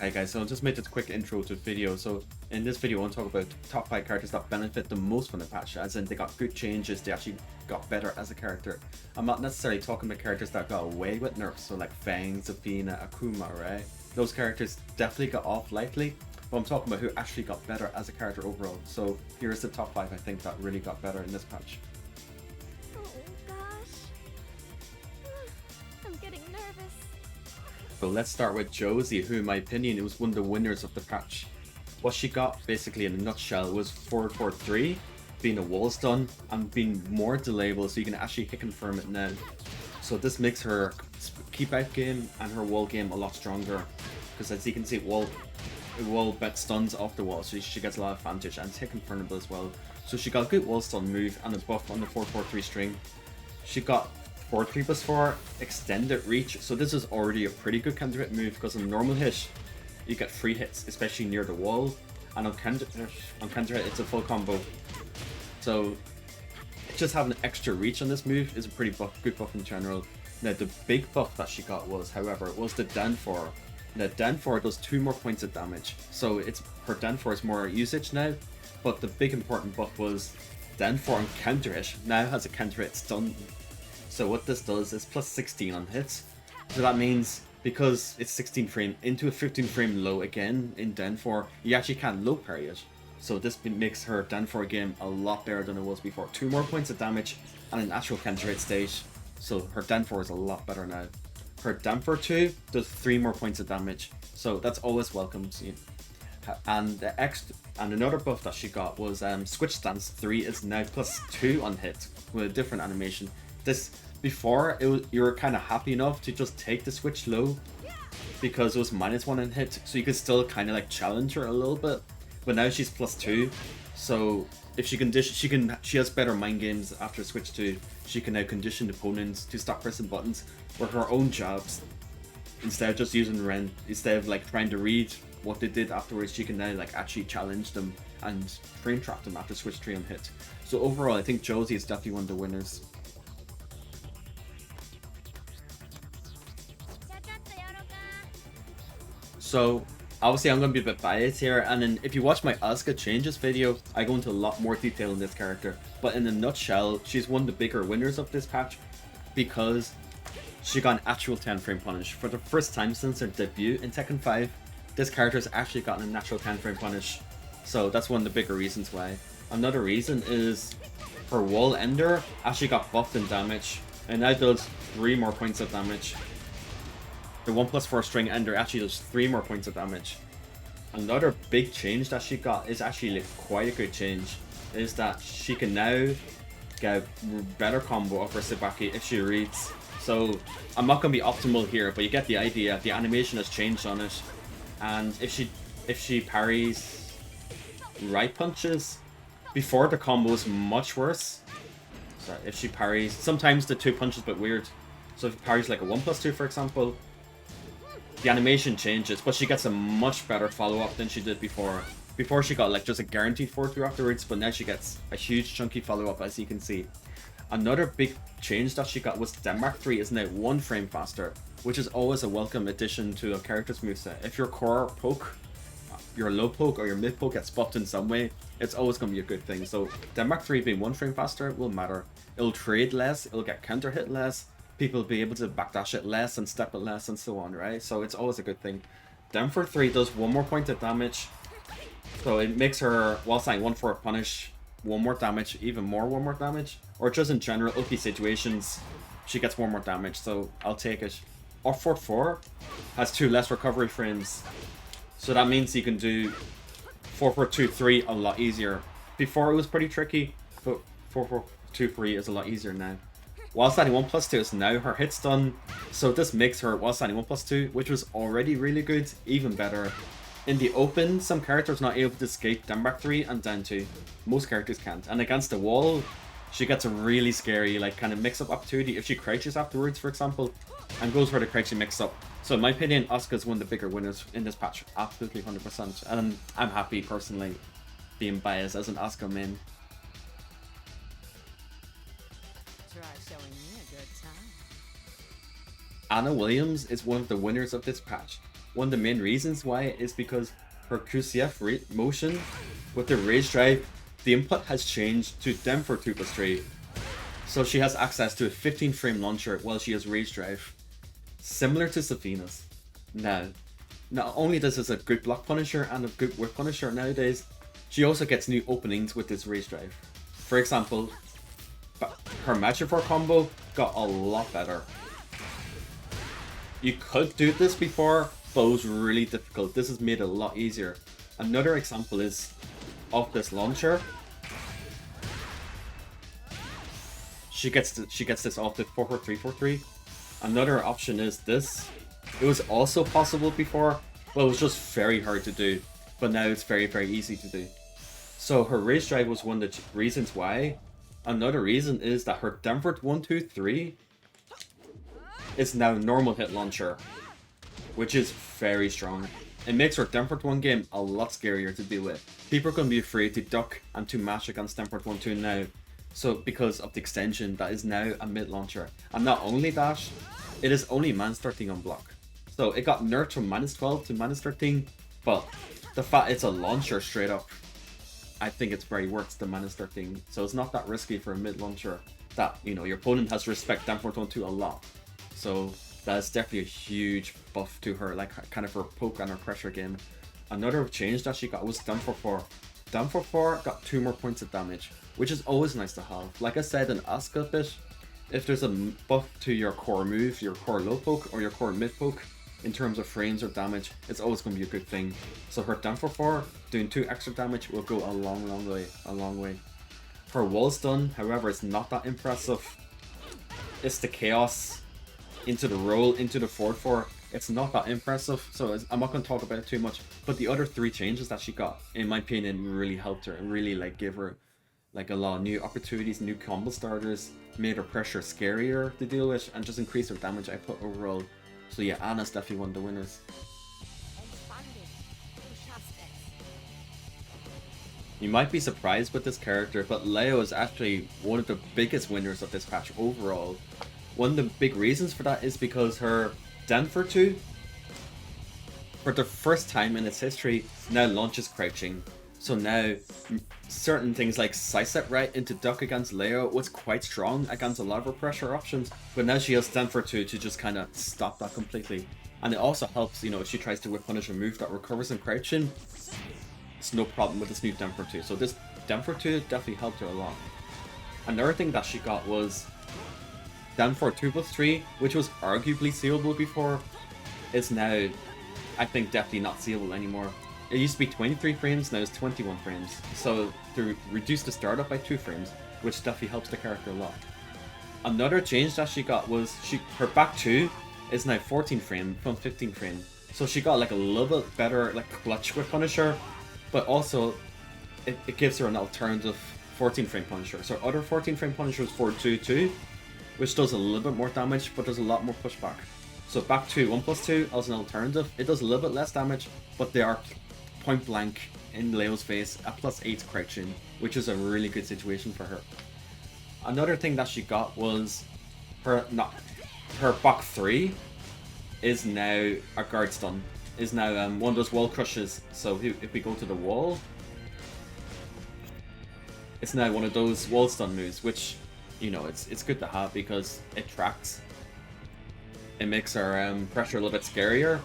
Hey guys, so I'll just make this quick intro to the video. So in this video I want to talk about top 5 characters that benefit the most from the patch, as in they got good changes, they actually got better as a character. I'm not necessarily talking about characters that got away with nerfs, so like Fang, Zafina, Akuma, right? Those characters definitely got off lightly, but I'm talking about who actually got better as a character overall. So here's the top 5 I think that really got better in this patch. Oh gosh. I'm getting nervous. So let's start with Josie, who in my opinion was one of the winners of the patch. What she got basically in a nutshell was 443, being a wall stun, and being more delayable so you can actually hit confirm it now. So this makes her keep out game and her wall game a lot stronger, because as you can see wall bet stuns off the wall, so she gets a lot of advantage, and it's hit confirmable as well. So she got a good wall stun move and a buff on the 443 string. She got 4-3+4 extended reach, so this is already a pretty good counter hit move, because on normal hit you get 3 hits, especially near the wall, and on counter hit it's a full combo. So just having extra reach on this move is a pretty good buff in general. Now the big buff that she got was, however, was the Dan 4. Now Dan 4 does 2 more points of damage, so her Dan 4 is more usage now, but the big important buff was Dan 4 on counter hit now has a counter hit stun. So what this does is plus 16 on hits. So that means because it's 16 frame into a 15 frame low again in Dan 4, you actually can't low parry it. So this makes her Dan 4 game a lot better than it was before. 2 more points of damage and an actual counter hit stage. So her Dan 4 is a lot better now. Her Dan 4 2 does 3 more points of damage. So that's always welcome. And another buff that she got was Switch Stance 3 is now plus 2 on hit with a different animation. Before you were kind of happy enough to just take the switch low because it was -1 in hit, so you could still kind of like challenge her a little bit. But now she's plus 2, so if she she has better mind games after switch 2. She can now condition opponents to stop pressing buttons for her own jobs instead of just using Ren. Instead of like trying to read what they did afterwards, she can now like actually challenge them and frame trap them after switch 3 on hit. So overall, I think Josie is definitely one of the winners. So obviously I'm going to be a bit biased here, and then if you watch my Asuka changes video, I go into a lot more detail in this character. But in a nutshell, she's one of the bigger winners of this patch because she got an actual 10 frame punish. For the first time since her debut in Tekken 5, this character has actually gotten a natural 10 frame punish. So that's one of the bigger reasons why. Another reason is her wall ender actually got buffed in damage, and now does 3 more points of damage. The 1+4 string ender actually does 3 more points of damage. Another big change that she got is actually like quite a good change, is that she can now get a better combo of her Sabaki if she reads. So I'm not going to be optimal here, but you get the idea. The animation has changed on it, and if she parries right punches, before the combo was much worse. So if she parries, sometimes the 2 punches a bit weird. So if she parries like a 1+2 for example, the animation changes, but she gets a much better follow-up than she did before. Before she got like just a guaranteed 4-3 afterwards, but now she gets a huge chunky follow-up, as you can see. Another big change that she got was Denmark 3 is now 1 frame faster, which is always a welcome addition to a character's moveset. If your core poke, your low poke, or your mid poke gets buffed in some way, it's always going to be a good thing. So Denmark 3 being 1 frame faster will matter. It'll trade less, it'll get counter hit less, people will be able to backdash it less and step it less and so on, right? So it's always a good thing. Denver 3 does 1 more point of damage, so it makes her wall sign 1-4 punish 1 more damage, even more 1 more damage, or just in general OP situations she gets 1 more damage, so I'll take it. Or 4-4 has 2 less recovery frames, so that means you can do 4-4-2-3 a lot easier. Before it was pretty tricky, but 4-4-2-3 is a lot easier now. Wall standing 1+2 is now her hit stun, so this makes her wall standing 1+2, which was already really good, even better. In the open, some characters are not able to escape Denmark 3 and down 2. Most characters can't. And against the wall, she gets a really scary, like, kind of mix-up opportunity if she crouches afterwards, for example, and goes for the crouching mix-up. So in my opinion, Asuka is one of the bigger winners in this patch, absolutely 100%. And I'm happy, personally, being biased as an Asuka main. Try showing me a good time. Anna Williams is one of the winners of this patch. one of the main reasons why is because her QCF motion with the rage drive, the input has changed to them for 2+3. So she has access to a 15 frame launcher while she has rage drive. Similar to Safina's. Now, not only does this a good block punisher and a good whip punisher nowadays, she also gets new openings with this rage drive. For example, her Magic 4 combo got a lot better. You could do this before, but it was really difficult. This has made it a lot easier. Another example is of this launcher. She gets this off the 4-4-3-4-3. Another option is this. It was also possible before, but it was just very hard to do. But now it's very, very easy to do. So her rage drive was one of the reasons why. Another reason is that her Denver 1-2-3 is now normal hit launcher, which is very strong. It makes her Denver 1 game a lot scarier to deal with. People are going to be afraid to duck and to mash against Denver 1-2 now. So because of the extension that is now a mid launcher. And not only that, it is only -13 on block. So it got nerfed from -12 to -13, but the fact it's a launcher straight up, I think it's very worth the -13. So it's not that risky for a mid launcher that, you know, your opponent has to respect Denver 1-2 a lot. So that's definitely a huge buff to her, like kind of her poke and her pressure game. Another change that she got was Denver 4. Denver 4 got 2 more points of damage, which is always nice to have. Like I said in Asuka bit, if there's a buff to your core move, your core low poke, or your core mid poke, in terms of frames or damage, it's always going to be a good thing. So her Denver 4 doing 2 extra damage will go a long way. Her wall stun, however, is not that impressive. It's the chaos into the roll, into the 4-4. It's not that impressive, so I'm not going to talk about it too much. But the other 3 changes that she got, in my opinion, really helped her and really like give her like a lot of new opportunities, new combo starters, made her pressure scarier to deal with, and just increased her damage output overall. So yeah, Anna's definitely one of the winners. You might be surprised with this character, but Leo is actually one of the biggest winners of this patch overall. One of the big reasons for that is because her Denver 2, for the first time in its history, now launches crouching. So now, certain things like sidestep right into duck against Leo was quite strong against a lot of her pressure options, but now she has Denver 2 to just kind of stop that completely. And it also helps, you know, if she tries to whip punish a move that recovers in crouching, it's no problem with this new Denver 2. So this Denver 2 definitely helped her a lot. Another thing that she got was Denver 2+3, which was arguably seeable before, is now, I think, definitely not seeable anymore. It used to be 23 frames, now it's 21 frames. So to reduce the startup by 2 frames, which definitely helps the character a lot. Another change that she got was her back 2 is now 14 frame from 15 frame. So she got like a little bit better like clutch with Punisher, but also it gives her an alternative 14 frame Punisher. So other 14 frame Punisher is 4-2-2, which does a little bit more damage, but there's a lot more pushback. So back 2 1+2 as an alternative, it does a little bit less damage, but they are point blank in Leo's face at +8 crouching, which is a really good situation for her. Another thing that she got was her back 3 is now a guard stun, is now one of those wall crushes. So if we go to the wall, it's now one of those wall stun moves, which, you know, it's good to have because it tracks. It makes our pressure a little bit scarier,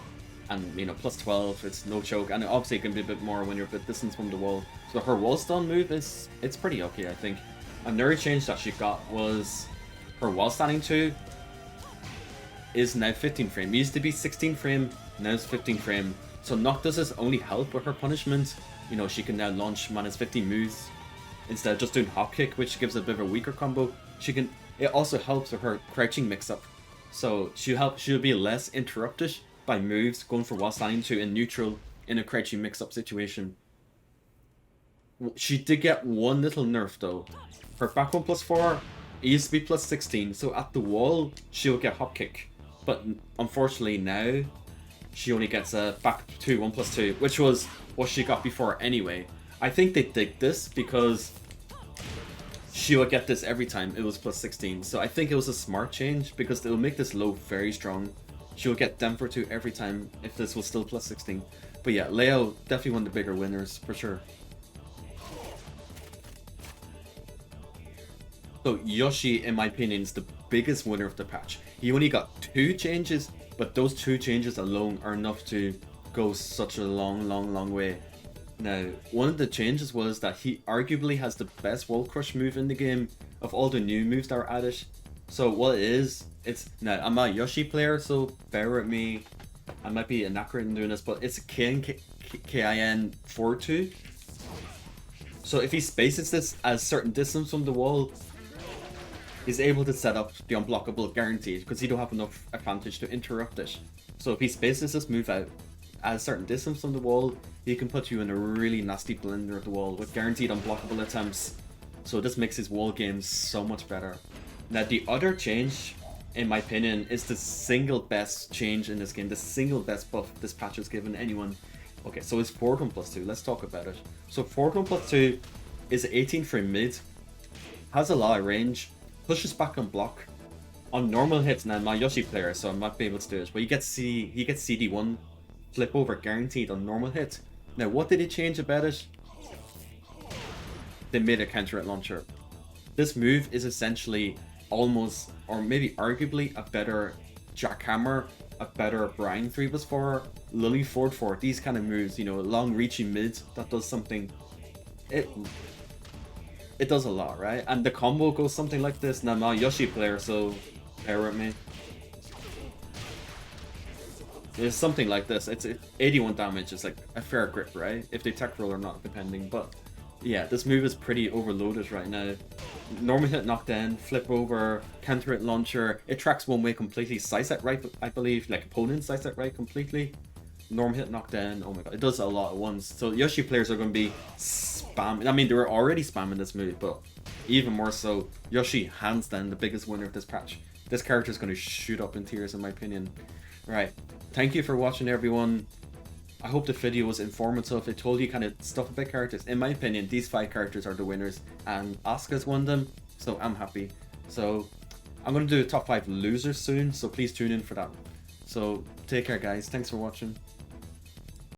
and you know, +12, it's no choke, and obviously it can be a bit more when you're a bit distance from the wall. So her wall stun move it's pretty okay, I think. Another change that she got was her wall standing 2 is now 15 frame. It used to be 16 frame, now it's 15 frame. So not does this only help with her punishment, you know, she can now launch -15 moves instead of just doing hop kick, which gives a bit of a weaker combo. It also helps with her crouching mix up. So she'll be less interrupted by moves going for wall standing 2 in neutral in a crouching mix up situation. She did get one little nerf though. Her back 1+4, it used to be +16, so at the wall she'll get hop kick. But unfortunately now she only gets a back 2 1+2, which was what she got before anyway. I think they did this because she would get this every time it was +16, so I think it was a smart change because it will make this low very strong. she'll get Denver 2 every time if this was still plus 16. But yeah, Leo definitely one of the bigger winners for sure. So Yoshi, in my opinion, is the biggest winner of the patch. He only got 2 changes, but those 2 changes alone are enough to go such a long way. Now, one of the changes was that he arguably has the best wall crush move in the game of all the new moves that are added. So what it is, it's, now I'm a Yoshi player, so bear with me. I might be inaccurate in doing this, but it's a Kin 4-2. So if he spaces this a certain distance from the wall, he's able to set up the unblockable guaranteed because he don't have enough advantage to interrupt it. So if he spaces this move out at a certain distance from the wall, he can put you in a really nasty blender of the wall with guaranteed unblockable attempts. So this makes his wall game so much better. Now the other change, in my opinion, is the single best change in this game, the single best buff this patch has given anyone. Okay, so it's forward 1+2, let's talk about it. So forward 1+2 is 18 frame mid, has a lot of range, pushes back on block. On normal hits, now my Yoshi player, so I might be able to do it, but he gets CD1 flip over guaranteed on normal hit. Now what did he change about it? They made a counter hit launcher. This move is essentially almost, or maybe arguably, a better Jackhammer, a better Brian 3+4, Lily Ford 4, these kind of moves, you know, long reaching mid that does something. It does a lot, right? And the combo goes something like this. Now I'm a Yoshi player, so bear with me. It's something like this. It's 81 damage. It's like a fair grip, right? If they tech roll or not, depending. But yeah, this move is pretty overloaded right now. Normal hit knockdown, flip over, counter hit launcher. It tracks one way completely. Side set right, I believe. Like opponent side set right completely. Normal hit knockdown. Oh my god, it does a lot at once. So Yoshi players are going to be spamming. I mean, they were already spamming this move, but even more so, Yoshi hands down the biggest winner of this patch. This character is going to shoot up in tiers, in my opinion. Right, thank you for watching, everyone. I hope the video was informative. It told you kind of stuff about characters. In my opinion, these 5 characters are the winners, and Asuka's won them, so I'm happy. So I'm going to do a top 5 losers soon, so please tune in for that. So take care, guys. Thanks for watching.